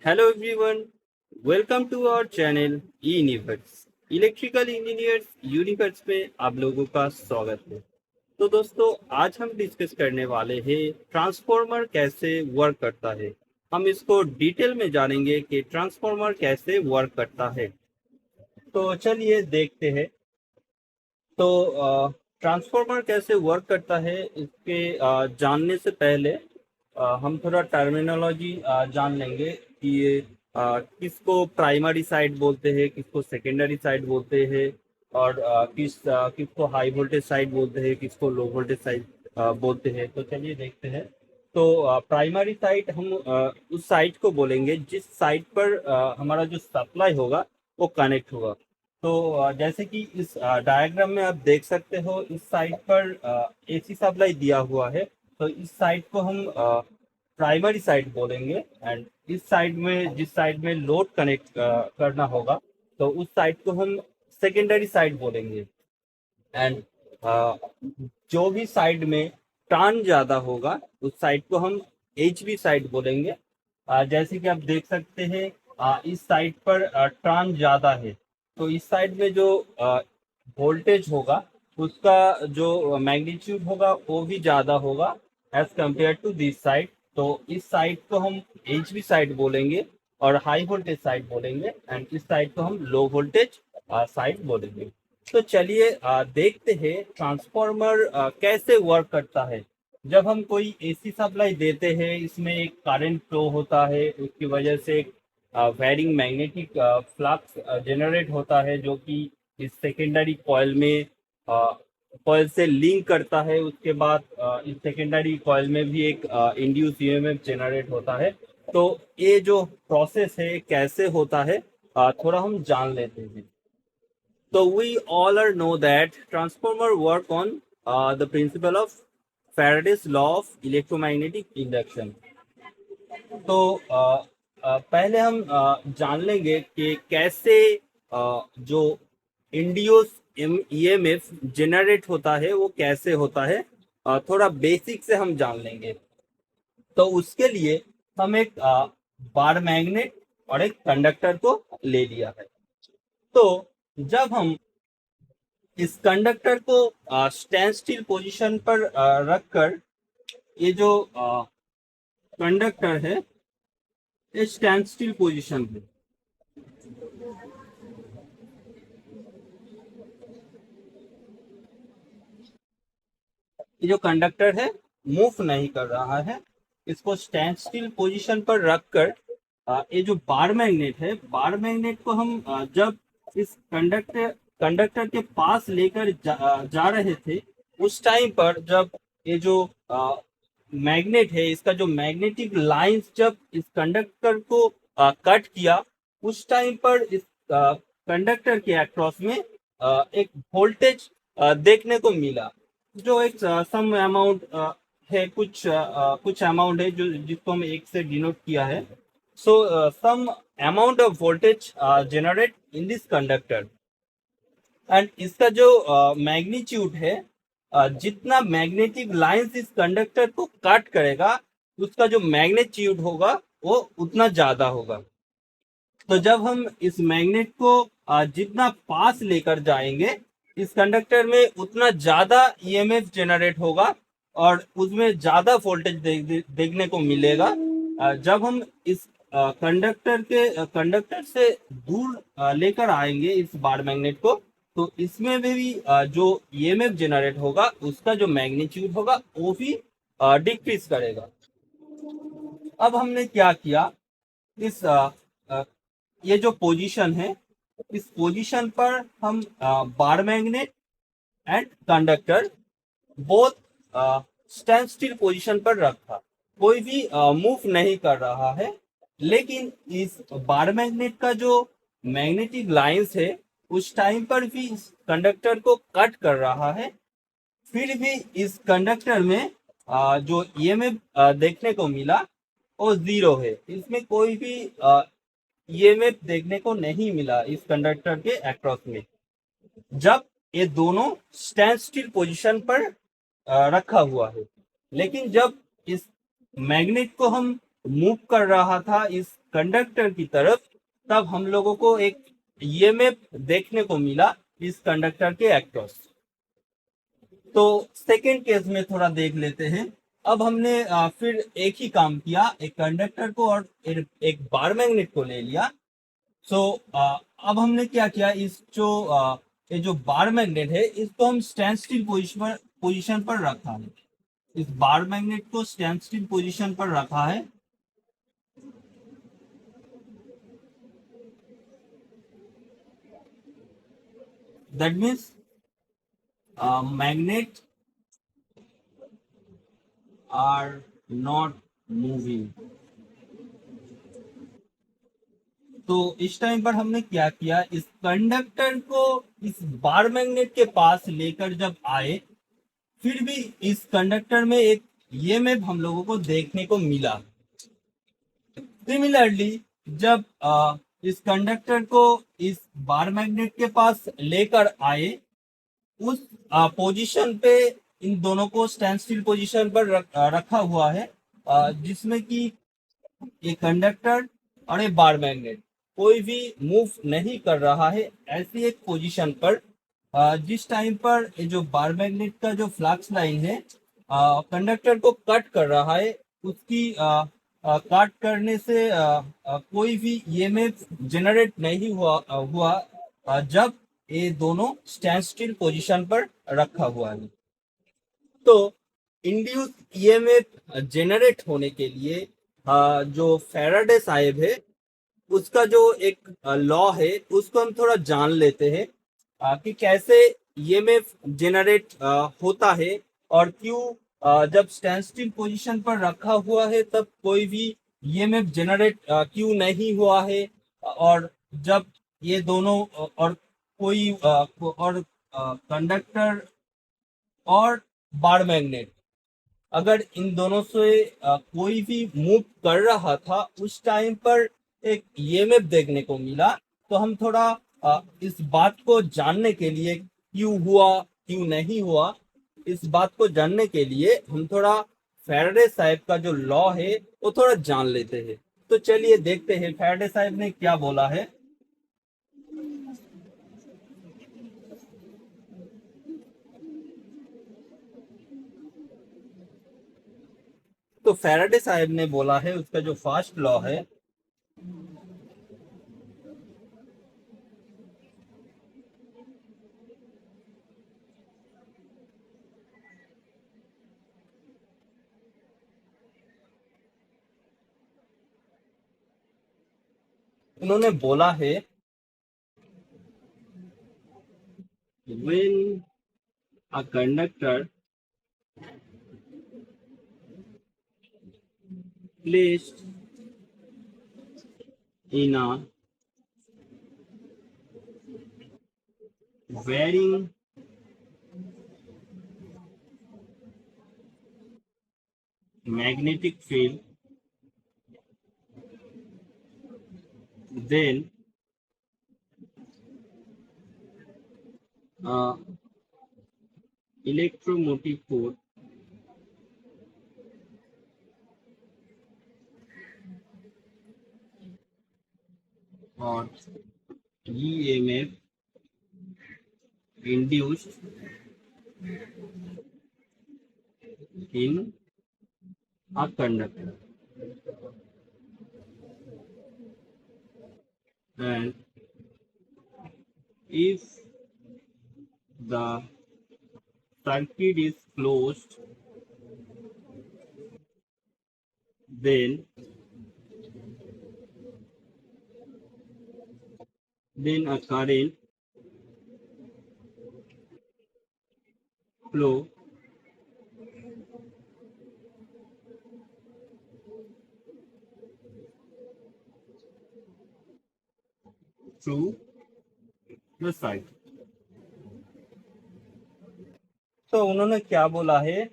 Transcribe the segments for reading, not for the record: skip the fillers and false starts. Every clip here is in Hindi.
Hello everyone, welcome to our channel universe electrical engineers universe में आप लोगों का स्वागत है। तो दोस्तों आज हम डिस्कस करने वाले हैं ट्रांसफार्मर कैसे वर्क करता है। हम इसको डिटेल में जानेंगे कि ट्रांसफार्मर कैसे वर्क करता है। तो चलिए देखते हैं। तो ट्रांसफार्मर कैसे वर्क करता है इसके जानने से पहले हम थोड़ा टर्मिनोलॉजी जान लेंगे कि ये किसको प्राइमरी साइड बोलते हैं, किसको सेकेंडरी साइड बोलते हैं और किसको हाई वोल्टेज साइड बोलते हैं, किसको लो वोल्टेज साइड बोलते हैं। तो चलिए देखते हैं। तो प्राइमरी साइड हम उस साइड को बोलेंगे जिस साइड पर हमारा जो सप्लाई होगा वो कनेक्ट होगा। तो जैसे कि इस डायग्राम में आप देख सकते हो, इस साइड पर एसी सप्लाई दिया हुआ है। तो इस साइड को हम प्राइमरी साइड बोलेंगे एंड इस साइड में जिस साइड में लोड कनेक्ट करना होगा तो उस साइड को हम सेकेंडरी साइड बोलेंगे। एंड जो भी साइड में टर्न ज्यादा होगा उस साइड को हम एचवी साइड बोलेंगे। जैसे कि आप देख सकते हैं, इस साइड पर टर्न ज्यादा है तो इस साइड में जो वोल्टेज होगा उसका जो मैग्नीट्यूड होगा वो भी ज्यादा होगा as compare to this side. तो इस साइड को हम एचवी साइड बोलेंगे और हाई वोल्टेज साइड बोलेंगे एंड इस साइड को हम लो वोल्टेज साइड बोलेंगे। तो चलिए देखते हैं ट्रांसफार्मर कैसे वर्क करता है। जब हम कोई एसी सप्लाई देते हैं, इसमें एक करंट फ्लो होता है, उसकी वजह से एक वेरिंग मैग्नेटिक फ्लक्स जनरेट होता है जो कि इस सेकेंडरी कॉइल में कॉइल से लिंक करता है। उसके बाद इस सेकेंडरी कॉइल में भी एक इंड्यूस ईएमएफ जनरेट होता है। तो ये जो प्रोसेस है कैसे होता है थोड़ा हम जान लेते हैं। So we all are know that transformer work on the principle of Faraday's law of electromagnetic induction. तो पहले हम जान लेंगे कि कैसे जो इंड्यूस ईएमएफ जनरेट होता है वो कैसे होता है। थोड़ा बेसिक से हम जान लेंगे। तो उसके लिए हम एक बार मैग्नेट और एक कंडक्टर को ले लिया है। तो जब हम इस कंडक्टर को स्टैंड स्टिल पोजीशन पर रखकर, ये जो कंडक्टर है ये स्टैंड स्टिल पोजीशन है। ये जो कंडक्टर है मूव नहीं कर रहा है। इसको स्टैंड स्टिल पोजीशन पर रखकर ये जो बार मैग्नेट है, बार मैग्नेट को हम जब इस कंडक्टर के पास लेकर जा रहे थे, उस टाइम पर जब ये जो मैग्नेट है इसका जो मैग्नेटिक लाइंस जब इस कंडक्टर को कट किया, उस टाइम पर इस कंडक्टर के अक्रॉस में एक वोल्टेज देखने को मिला जो एक सम अमाउंट है, कुछ अमाउंट है जो जिसको हम एक से डिनोट किया है। So some amount of voltage generate in this conductor and इसका जो मैग्नीट्यूड है, जितना मैग्नेटिक लाइंस इस कंडक्टर को कट करेगा उसका जो मैग्नीट्यूड होगा वो उतना ज्यादा होगा। तो जब हम इस मैग्नेट को जितना पास लेकर जाएंगे इस कंडक्टर में उतना ज्यादा ईएमएफ जनरेट होगा और उसमें ज्यादा वोल्टेज देखने को मिलेगा। जब हम इस कंडक्टर से दूर लेकर आएंगे इस बार मैग्नेट को, तो इसमें भी जो ईएमएफ जनरेट होगा उसका जो मैग्नीट्यूड होगा वो भी डिक्रीज करेगा। अब हमने क्या किया, इस ये जो पोजीशन है इस पोजीशन पर हम bar magnet and conductor both stand still position पर रखा। कोई भी मूव नहीं कर रहा है, लेकिन इस बार मैग्नेट का जो मैग्नेटिक लाइंस है उस टाइम पर भी इस कंडक्टर को कट कर रहा है। फिर भी इस कंडक्टर में जो ईएमएफ देखने को मिला वो जीरो है। इसमें कोई भी ईएमएफ देखने को नहीं मिला इस कंडक्टर के अक्रॉस में, जब ये दोनों स्टैंड स्टिल पोजीशन पर रखा हुआ है। लेकिन जब इस मैग्नेट को हम मूव कर रहा था इस कंडक्टर की तरफ, तब हम लोगों को एक ईएमएफ देखने को मिला इस कंडक्टर के अक्रॉस। तो सेकेंड केस में थोड़ा देख लेते हैं। अब हमने फिर एक ही काम किया, एक कंडक्टर को और एक बार मैग्नेट को ले लिया। सो अब हमने क्या किया, इस जो ये जो बार मैग्नेट है इसको हम स्टैंड स्टिल पोजिशन पर रखा है। इस बार मैग्नेट को स्टैंड स्टिल पोजिशन पर रखा है। That means magnet are not moving. तो इस टाइम पर हमने क्या किया, इस कंडक्टर को इस बार मैग्नेट के पास लेकर जब आए, फिर भी इस कंडक्टर में एक ईएमएफ हम लोगों को देखने को मिला। सिमिलरली जब इस कंडक्टर को इस बार मैग्नेट के पास लेकर आए, उस पोजीशन पे इन दोनों को स्टैंड स्टिल पोजीशन पर रखा हुआ है, जिसमें कि ये कंडक्टर और ये बार मैग्नेट कोई भी मूव नहीं कर रहा है। ऐसी एक पोजीशन पर जिस टाइम पर ये जो बार मैग्नेट का जो फ्लक्स लाइन है कंडक्टर को कट कर रहा है, उसकी कट करने से कोई भी ईएमएफ जनरेट नहीं हुआ जब ये दोनों स्टैंड स्टिल पोजीशन पर रखा हुआ है। तो इंड्यूस ईएमएफ जनरेट होने के लिए जो फैराडे साहब है उसका जो एक लॉ है उसको हम थोड़ा जान लेते हैं कि कैसे ईएमएफ जनरेट होता है, और क्यों जब स्टैंड स्टिल पोजीशन पर रखा हुआ है तब कोई भी ईएमएफ जनरेट क्यों नहीं हुआ है, और जब ये दोनों और कोई और कंडक्टर और बार मैग्नेट अगर इन दोनों से कोई भी मूव कर रहा था, उस टाइम पर एक ईएमएफ देखने को मिला। तो हम थोड़ा इस बात को जानने के लिए, क्यों हुआ क्यों नहीं हुआ, इस बात को जानने के लिए हम थोड़ा फैराडे साहब का जो लॉ है वो थोड़ा जान लेते हैं। तो चलिए देखते हैं फैराडे साहब ने क्या बोला है। तो फैराडे साहब ने बोला है, उसका जो फर्स्ट लॉ है, उन्होंने बोला है when a conductor placed in a varying magnetic field, then electromotive force or EMF induced in a conductor, and if the circuit is closed, then a current flow through the circuit। तो उन्होंने क्या बोला है,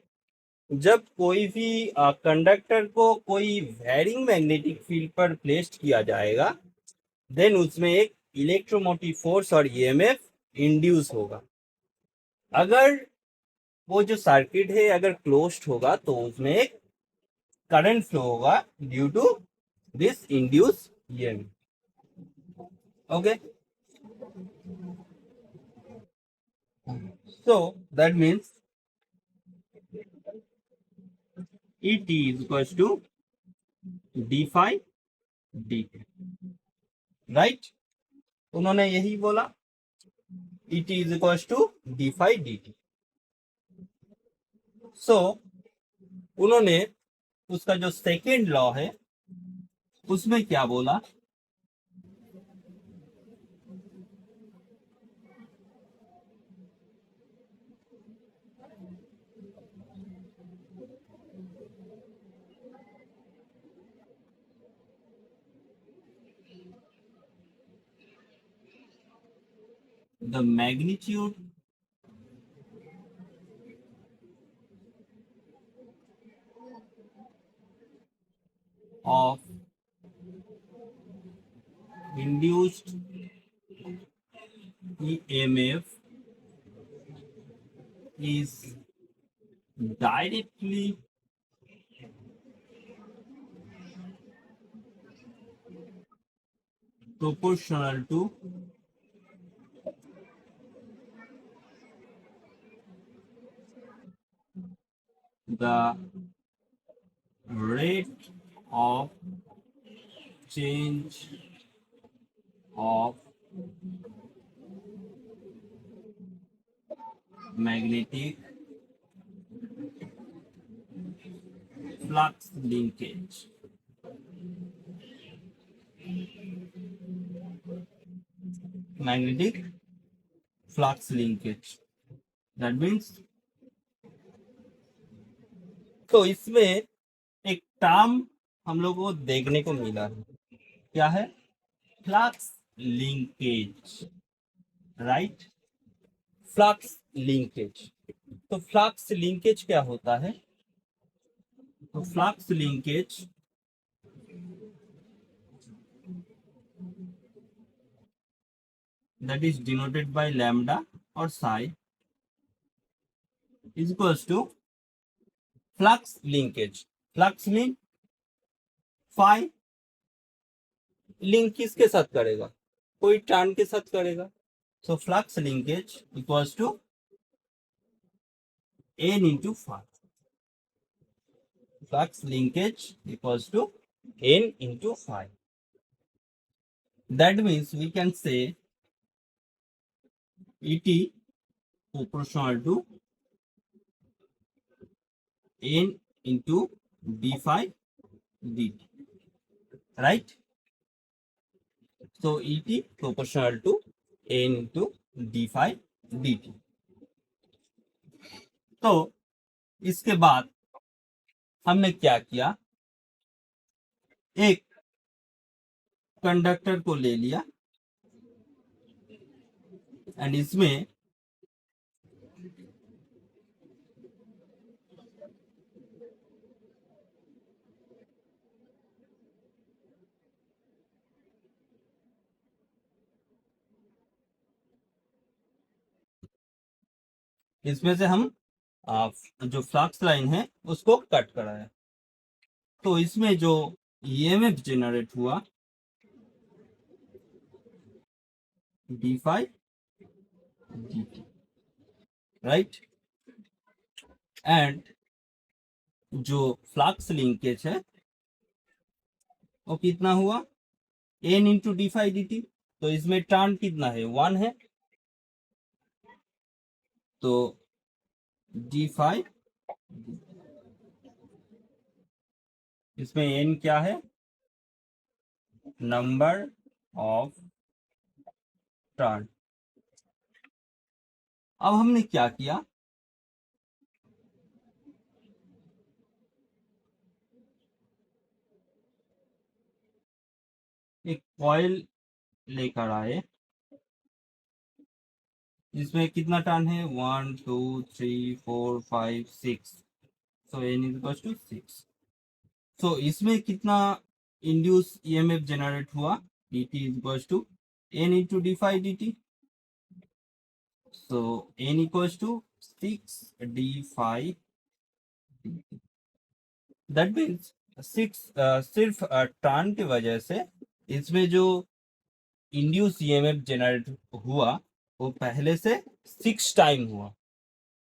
जब कोई भी कंडक्टर को कोई वेरिंग मैग्नेटिक फील्ड पर प्लेस्ड किया जाएगा, देन उसमें एक इलेक्ट्रोमोटिव फोर्स और ईएमएफ इंड्यूस होगा। अगर वो जो सर्किट है अगर क्लोज्ड होगा तो उसमें एक करंट फ्लो होगा due to this induce EMF. Okay, so that means Et is equals to d phi dt, right. उन्होंने यही बोला, Et is equals to d phi dt. सो उन्होंने उसका जो सेकेंड लॉ है उसमें क्या बोला, the magnitude of induced EMF is directly proportional to the rate of change of magnetic flux linkage. Magnetic flux linkage. That means, तो इसमें एक टर्म हम लोग को देखने को मिला है, क्या है, flux linkage, right. Flux linkage. तो फ्लक्स लिंकेज क्या होता है, तो flux linkage that is denoted by lambda or psi is equals to flux linkage. Flux link phi link किसके साथ करेगा, कोई टर्न के साथ करेगा. So flux linkage equals to n into phi. Flux linkage equals to n into phi. That means we can say Et proportional to n into d phi dt, right. So Et proportional to n into d phi dt. तो इसके बाद हमने क्या किया, एक कंडक्टर को ले लिया एंड इसमें से हम जो फ्लक्स लाइन है उसको कट कराया. तो इसमें जो ईएमएफ जनरेट हुआ d phi dt, right. And जो फ्लक्स लिंकेज है वो कितना हुआ, n into D phi dt. तो इसमें टर्न कितना है, 1 है. तो डी फाई, इसमें n क्या है, नंबर ऑफ टर्न. अब हमने क्या किया, एक कॉइल लेकर आए जिसमें कितना टर्न है, 1 2 3 4 5 6. So n is equal to 6. So इसमें कितना इंड्यूस ईएमएफ जनरेट हुआ, Et is equals to n into d phi dt. So n equals to 6 d phi dt. That means सिर्फ टर्न की वजह से इसमें जो इंड्यूस ईएमएफ जनरेट हुआ वो पहले से 6 टाइम हुआ,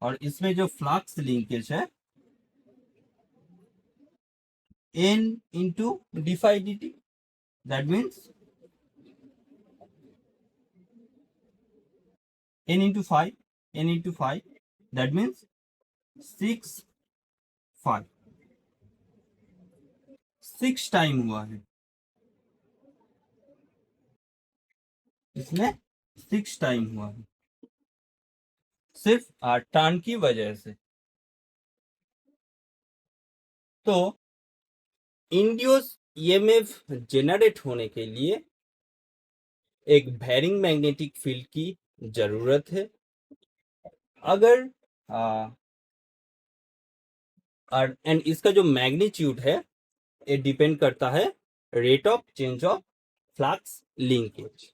और इसमें जो फ्लक्स लिंकेज है n into D phi D t, that means n into 5, that means 6 5, 6 time हुआ है इसमें, 6 टाइम हुआ है सिर्फ टर्न की वजह से। तो इंड्यूस ईएमएफ जनरेट होने के लिए एक वेरिंग मैग्नेटिक फील्ड की जरूरत है। अगर एंड इसका जो मैग्नीट्यूड है ये डिपेंड करता है rate of change of flux linkage.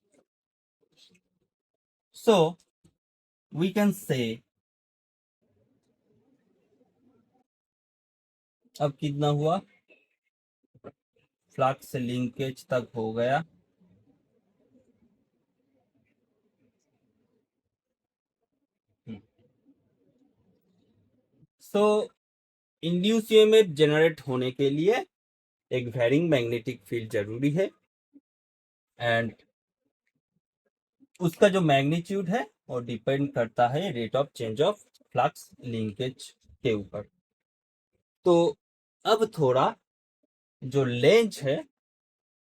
So we can say, अब कितना हुआ, फ्लक्स लिंकेज तक हो गया। सो इंड्यूस ईएमएफ जनरेट होने के लिए एक वेरिंग मैग्नेटिक फील्ड जरूरी है, एंड उसका जो मैग्नीट्यूड है वो डिपेंड करता है rate of change of flux linkage के ऊपर। तो अब थोड़ा जो लेंज है,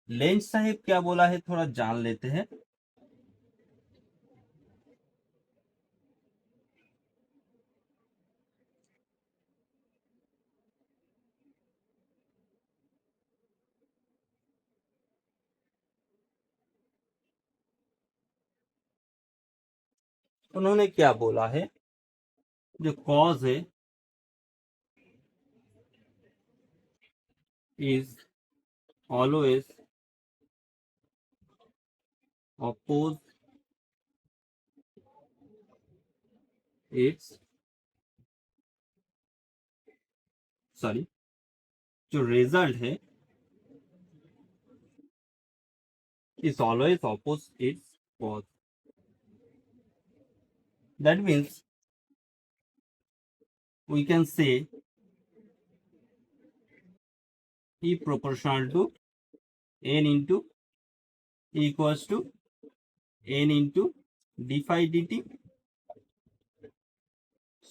लेंज साहब क्या बोला है थोड़ा जान लेते हैं। उन्होंने क्या बोला है, जो कॉज है is always oppose it's, sorry, जो रिजल्ट है is always oppose it's cause. That means we can say E proportional to n into equals to n into d phi dt।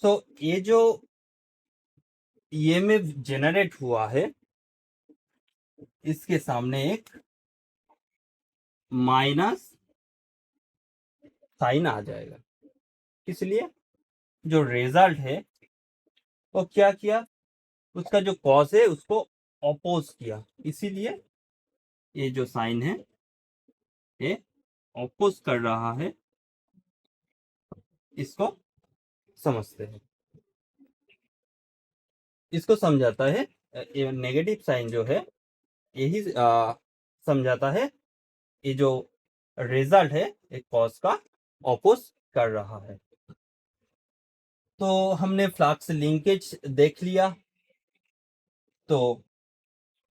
सो ये जो ईएमएफ जनरेट हुआ है इसके सामने एक माइनस साइन आ जाएगा, इसलिए जो रिजल्ट है वो क्या किया, उसका जो कॉज है उसको अपोज किया, इसीलिए ये जो साइन है ये अपोज कर रहा है, इसको समझते हैं, इसको समझाता है नेगेटिव साइन जो है यही समझाता है ये जो रिजल्ट है एक कॉज का अपोज कर रहा है। तो हमने फ्लक्स लिंकेज देख लिया। तो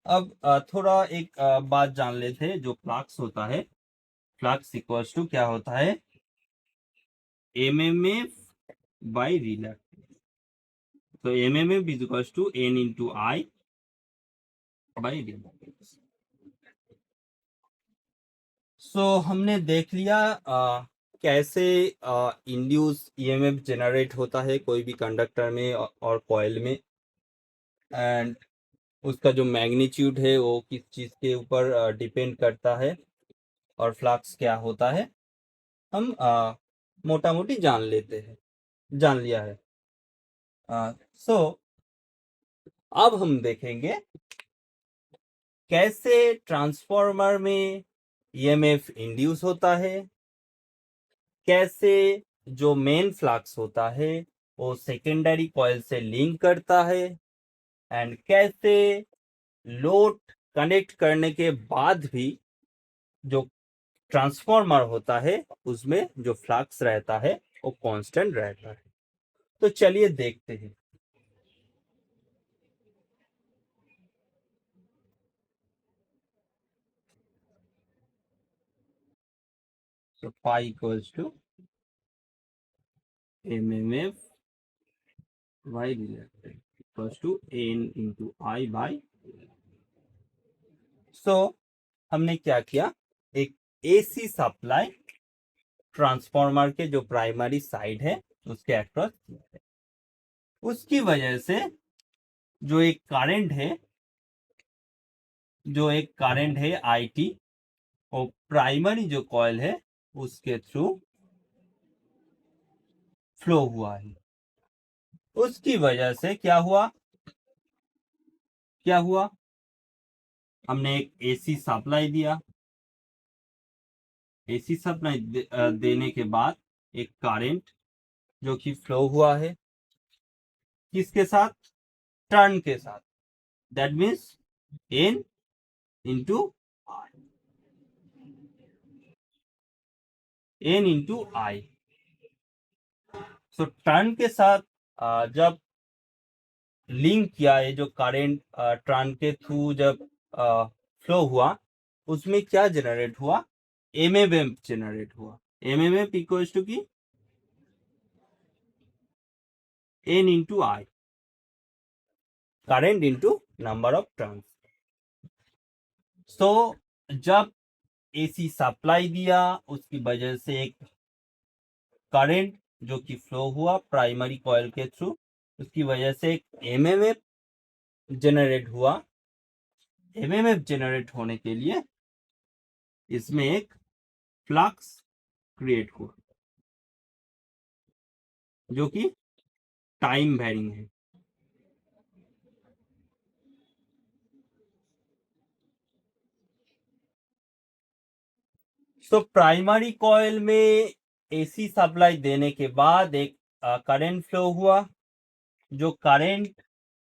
अब थोड़ा एक बात जान लेते हैं, जो फ्लक्स होता है, फ्लक्स इक्वल्स टू क्या होता है, एमएमएफ बाई रिलक्टेंस। तो MMF is equals to N into I by reluctance. So हमने देख लिया कैसे इंड्यूस ईएमएफ जनरेट होता है कोई भी कंडक्टर में और कॉइल में, एंड उसका जो मैग्नीट्यूड है वो किस चीज़ के ऊपर डिपेंड करता है, और फ्लक्स क्या होता है हम मोटा मोटी जान लेते हैं, जान लिया है। सो अब हम देखेंगे कैसे ट्रांसफार्मर में ईएमएफ इंड्यूस होता है, कैसे जो मेन फ्लक्स होता है वो सेकेंडरी कॉइल से लिंक करता है, एंड कैसे लोड कनेक्ट करने के बाद भी जो ट्रांसफार्मर होता है उसमें जो फ्लक्स रहता है वो कांस्टेंट रहता है। तो चलिए देखते हैं। तो phi equals to MMF y reluctance equals to N into I by. So हमने क्या किया, एक AC सप्लाई ट्रांसफार्मर के जो प्राइमरी साइड है उसके अक्रॉस किया है। उसकी वजह से जो एक करंट है IT, और प्राइमरी जो कॉइल है उसके थ्रू फ्लो हुआ है। उसकी वजह से क्या हुआ, हमने एक AC सप्लाई दिया। AC सप्लाई देने के बाद एक करंट जो कि फ्लो हुआ है, किसके साथ, टर्न के साथ, that means N into I. So turn के साथ जब लिंक किया है, जो करंट टर्न के थ्रू जब फ्लो हुआ, उसमें क्या जनरेट हुआ, एमएमएफ जनरेट हुआ। एमएमएफ इक्वल्स टू की N into I, current into number of turns. So जब AC सप्लाई दिया, उसकी वजह से एक करंट जो कि फ्लो हुआ प्राइमरी कॉइल के थ्रू, उसकी वजह से एक एमएमएफ जनरेट हुआ। एमएमएफ जनरेट होने के लिए इसमें एक फ्लक्स क्रिएट हुआ जो कि टाइम वेरिंग है। तो प्राइमरी कॉइल में AC सप्लाई देने के बाद एक करंट फ्लो हुआ। जो करंट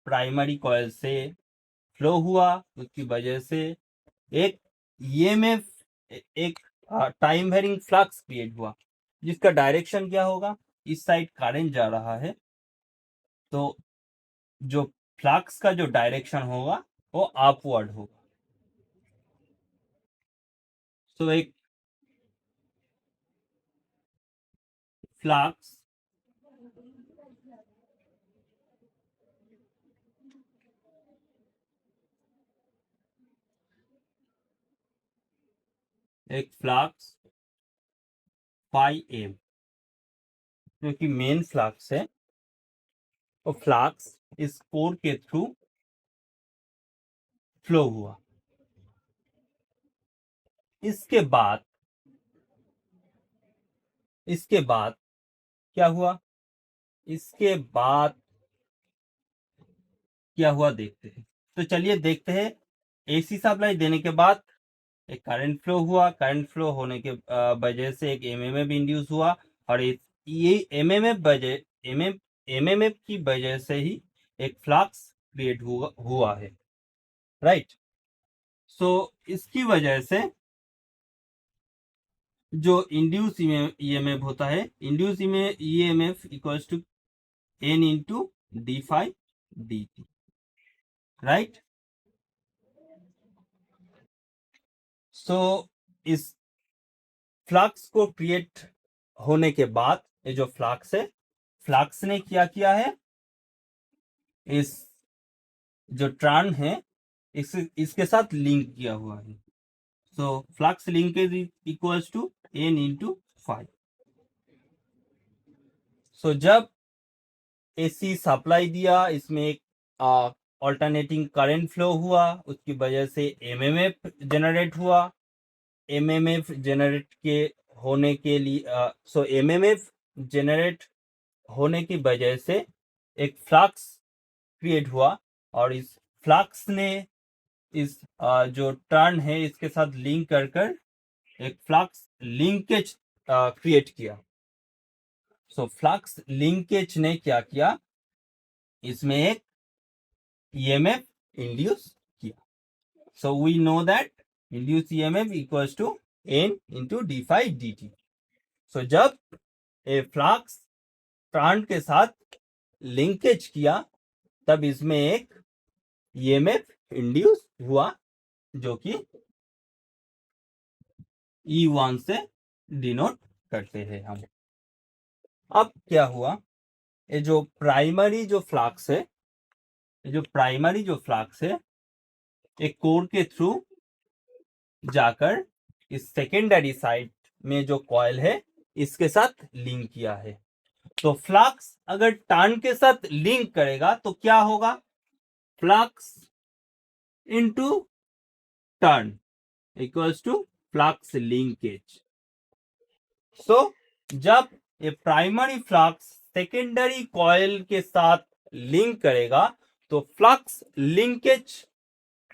प्राइमरी कॉइल से फ्लो हुआ, उसकी वजह से एक EMF, एक टाइम वेरिंग फ्लक्स क्रिएट हुआ, जिसका डायरेक्शन क्या होगा, इस साइड करंट जा रहा है तो जो फ्लक्स का जो डायरेक्शन होगा वो अपवर्ड होगा। तो एक फ्लक्स फाई एम जो कि मेन फ्लक्स है, वो फ्लक्स इस कोर के थ्रू फ्लो हुआ। इसके बाद क्या हुआ, इसके बाद क्या हुआ देखते हैं। तो चलिए देखते हैं। AC सप्लाई देने के बाद एक करंट फ्लो हुआ। करंट फ्लो होने के वजह से एक एमएमएफ इंड्यूस हुआ, और ये एमएमएफ की वजह से ही एक फ्लक्स क्रिएट हुआ है, राइट। सो इसकी वजह से जो इंड्यूस ईएमएफ होता है, induce EMF equals to N into D phi D T, right. So इस फ्लक्स को क्रिएट होने के बाद ये जो फ्लक्स है, फ्लक्स ने क्या किया है, इस जो टर्न है इसके साथ लिंक किया हुआ है। So flux linkage equals to N into phi. So जब AC सप्लाई दिया, इसमें एक ऑल्टरनेटिंग करंट फ्लो हुआ, उसकी वजह से एमएमएफ जनरेट हुआ। एमएमएफ जनरेट के होने के लिए सो एमएमएफ जनरेट होने की वजह से एक फ्लक्स क्रिएट हुआ, और इस फ्लक्स ने इस जो टर्न है इसके साथ लिंक कर एक फ्लक्स लिंकेज क्रिएट किया। सो फ्लक्स लिंकेज ने क्या किया, इसमें एक EMF इंड्यूस किया। So we know that induce EMF equals to N into D phi D T. So जब ए फ्लक्स टर्न के साथ लिंकेज किया, तब इसमें एक EMF इंड्यूस हुआ जो कि E1 से डिनोट करते हैं हम। अब क्या हुआ, ये जो प्राइमरी जो फ्लक्स है, एक कोर के थ्रू जाकर इस सेकेंडरी साइड में जो कॉइल है इसके साथ लिंक किया है। तो फ्लक्स अगर टर्न के साथ लिंक करेगा तो क्या होगा, flux into turn equals to flux linkage. So जब ये प्राइमरी फ्लक्स सेकेंडरी कॉइल के साथ लिंक करेगा तो फ्लक्स लिंकेज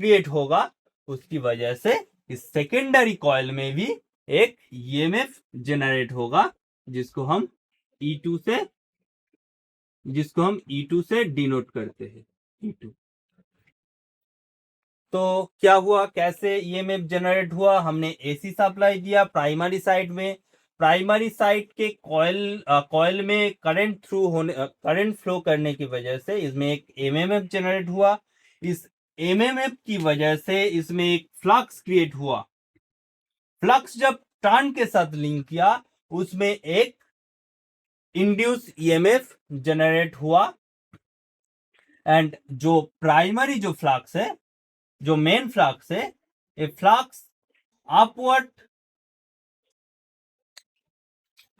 क्रिएट होगा, उसकी वजह से इस सेकेंडरी कॉइल में भी एक ईएमएफ जनरेट होगा जिसको हम E2 से डिनोट करते हैं, E2। तो क्या हुआ, कैसे ईएमएफ जनरेट हुआ, हमने एसी सप्लाई दिया प्राइमरी साइड में, प्राइमरी साइड के कॉइल में करंट फ्लो करने की वजह से इसमें एक एमएमएफ जनरेट हुआ। इस एमएमएफ की वजह से इसमें एक फ्लक्स क्रिएट हुआ। फ्लक्स जब टर्न के साथ लिंक किया उसमें एक इंड्यूस ईएमएफ जनरेट हुआ। एंड जो प्राइमरी जो फ्लक्स है, जो मेन फ्लक्स है, ये फ्लक्स अपवर्ड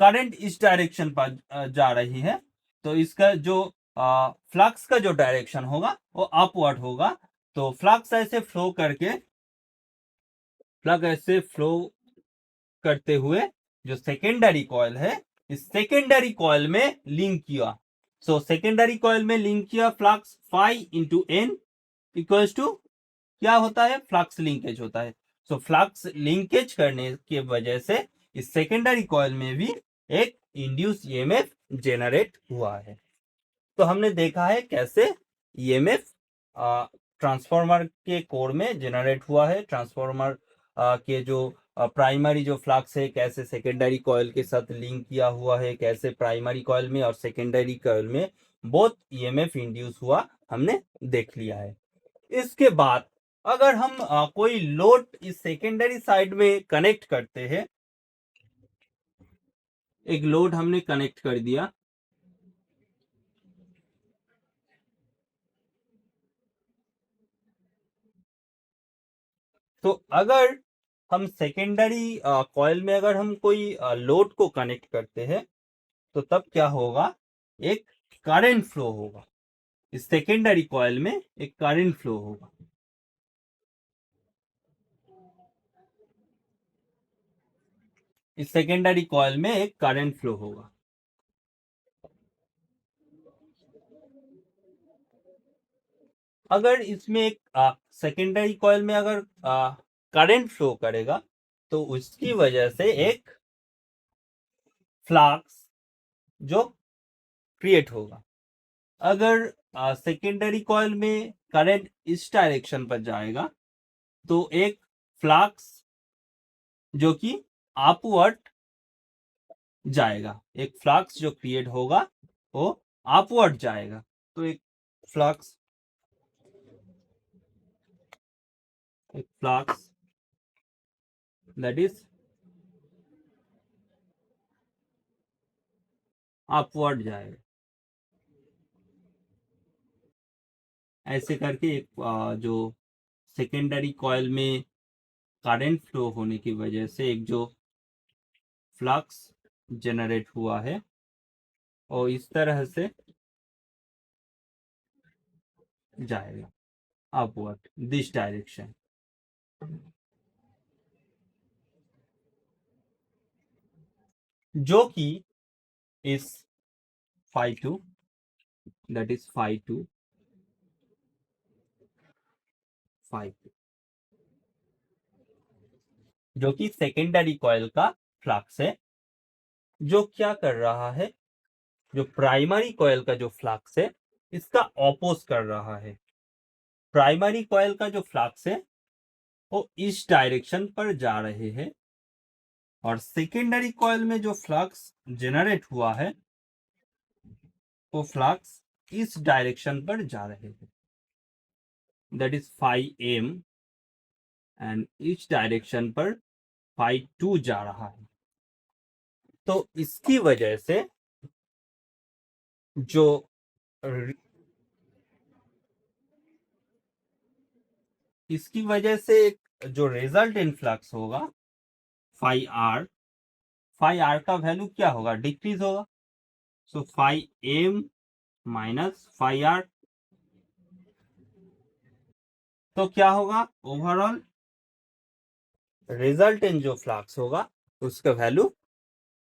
करंट इस डायरेक्शन पर जा रही है, तो इसका जो फ्लक्स का जो डायरेक्शन होगा वो अपवर्ड होगा। तो फ्लक्स ऐसे फ्लो करते हुए जो सेकेंडरी कॉइल है, इस सेकेंडरी कॉइल में लिंक किया। सो सेकेंडरी कॉइल में लिंक किया, flux phi into n equals to क्या होता है, फ्लक्स लिंकेज होता है। सो फ्लक्स लिंकेज करने की वजह से इस सेकेंडरी कॉइल में भी एक इंड्यूस ईएमएफ जेनरेट हुआ है। तो हमने देखा है कैसे ईएमएफ ट्रांसफार्मर के कोर में जेनरेट हुआ है, ट्रांसफार्मर के जो प्राइमरी जो फ्लक्स है कैसे सेकेंडरी कॉइल के साथ लिंक किया हुआ है, कैसे प्राइमरी कॉइल में और सेकेंडरी कॉइल में बोथ ईएमएफ इंड्यूस हुआ, हमने देख लिया है। इसके बाद अगर हम कोई लोड इस सेकेंडरी साइड में कनेक्ट करते हैं, एक लोड हमने कनेक्ट कर दिया, तो अगर हम सेकेंडरी कॉइल में अगर हम कोई लोड को कनेक्ट करते हैं तो तब क्या होगा, एक करंट फ्लो होगा, इस सेकेंडरी कॉइल में एक करंट फ्लो होगा। इस सेकेंडरी कॉइल में एक करंट फ्लो होगा। अगर इसमें एक सेकेंडरी कॉइल में अगर करंट फ्लो करेगा तो उसकी वजह से एक फ्लक्स जो क्रिएट होगा। अगर सेकेंडरी कॉइल में करंट इस डायरेक्शन पर जाएगा तो एक फ्लक्स जो कि अपवर्ड जाएगा, एक फ्लक्स जो क्रिएट होगा वो अपवर्ड जाएगा। तो एक फ्लक्स दैट इज अपवर्ड जाएगा। ऐसे करके एक जो सेकेंडरी कॉइल में करंट फ्लो होने की वजह से एक जो फ्लक्स जनरेट हुआ है और इस तरह से जाएगा अपवर्ड दिस डायरेक्शन। जो कि इस phi 2 that is phi 2 जो कि सेकेंडरी कॉइल का फ्लक्स है, जो क्या कर रहा है, जो प्राइमरी कॉइल का जो फ्लक्स है इसका ऑपोज कर रहा है। प्राइमरी कॉइल का जो फ्लक्स है वो इस डायरेक्शन पर जा रहे हैं और सेकेंडरी कॉइल में जो फ्लक्स जनरेट हुआ है वो फ्लक्स इस डायरेक्शन पर जा रहे हैं, that is phi m, and इस डायरेक्शन पर phi 2 जा रहा है। तो इसकी वजह से जो इसकी वजह से जो रिजल्ट इनफ्लक्स होगा फाई आर का वैल्यू क्या होगा, डिक्रीज होगा। So phi M minus phi R, तो क्या होगा, ओवरऑल रिजल्ट इन जो फ्लक्स होगा उसका वैल्यू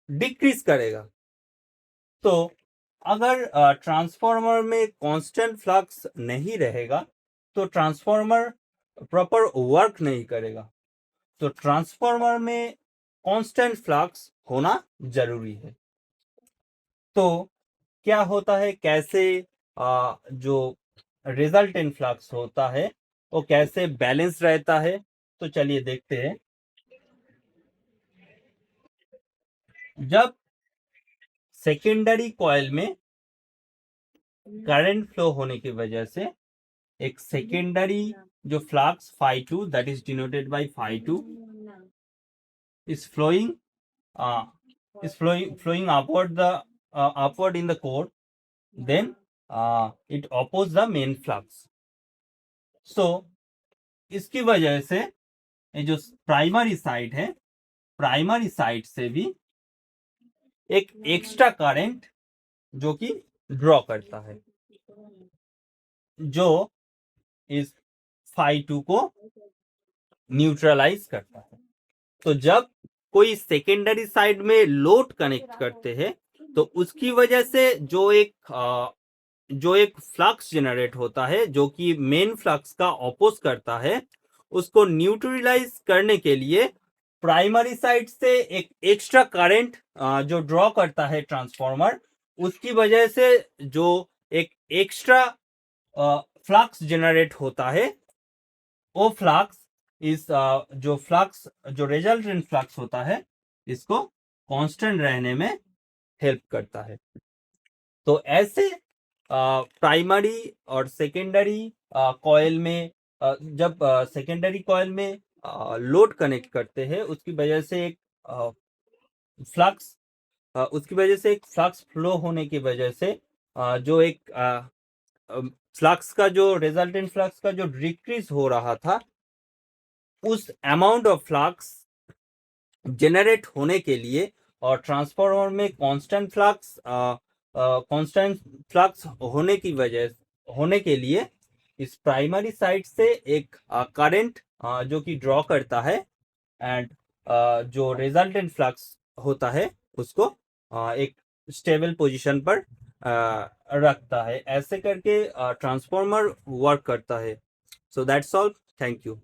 डिक्रीज करेगा। तो अगर ट्रांसफार्मर में कांस्टेंट फ्लक्स नहीं रहेगा तो ट्रांसफार्मर प्रॉपर वर्क नहीं करेगा। तो ट्रांसफार्मर में कांस्टेंट फ्लक्स होना जरूरी है। तो क्या होता है, कैसे जो रिजल्ट इन फ्लक्स होता है वो कैसे बैलेंस रहता है, तो चलिए देखते हैं। जब सेकेंडरी कॉइल में करंट फ्लो होने की वजह से एक सेकेंडरी जो flux phi two, that is denoted by phi two, is flowing flowing upward in the core, then it opposes the main flux. So इसकी वजह से ये जो प्राइमरी साइड है, प्राइमरी साइड से भी एक एक्स्ट्रा करंट जो कि ड्रॉ करता है, जो इस फाई टू को न्यूट्रलाइज करता है। तो जब कोई सेकेंडरी साइड में लोड कनेक्ट करते हैं तो उसकी वजह से जो एक फ्लक्स जनरेट होता है जो कि मेन फ्लक्स का ऑपोज करता है, उसको न्यूट्रलाइज करने के लिए प्राइमरी साइड से एक एक्स्ट्रा करंट जो ड्रॉ करता है ट्रांसफार्मर, उसकी वजह से जो एक एक्स्ट्रा फ्लक्स जनरेट होता है, वो फ्लक्स जो रिजल्टेंट फ्लक्स होता है इसको कांस्टेंट रहने में हेल्प करता है। तो ऐसे प्राइमरी और सेकेंडरी कॉइल में जब सेकेंडरी कॉइल में लोड कनेक्ट करते हैं उसकी वजह से एक फ्लक्स फ्लो होने की वजह से जो एक फ्लक्स का जो रिजल्टेंट फ्लक्स का जो डिक्रीज हो रहा था, उस अमाउंट ऑफ फ्लक्स जनरेट होने के लिए और ट्रांसफार्मर में कांस्टेंट फ्लक्स होने के लिए इस प्राइमरी साइड से एक करंट जो कि ड्रॉ करता है एंड जो रिजल्टेंट फ्लक्स होता है उसको एक स्टेबल पोजीशन पर रखता है। ऐसे करके ट्रांसफार्मर वर्क करता है। So that's all, thank you.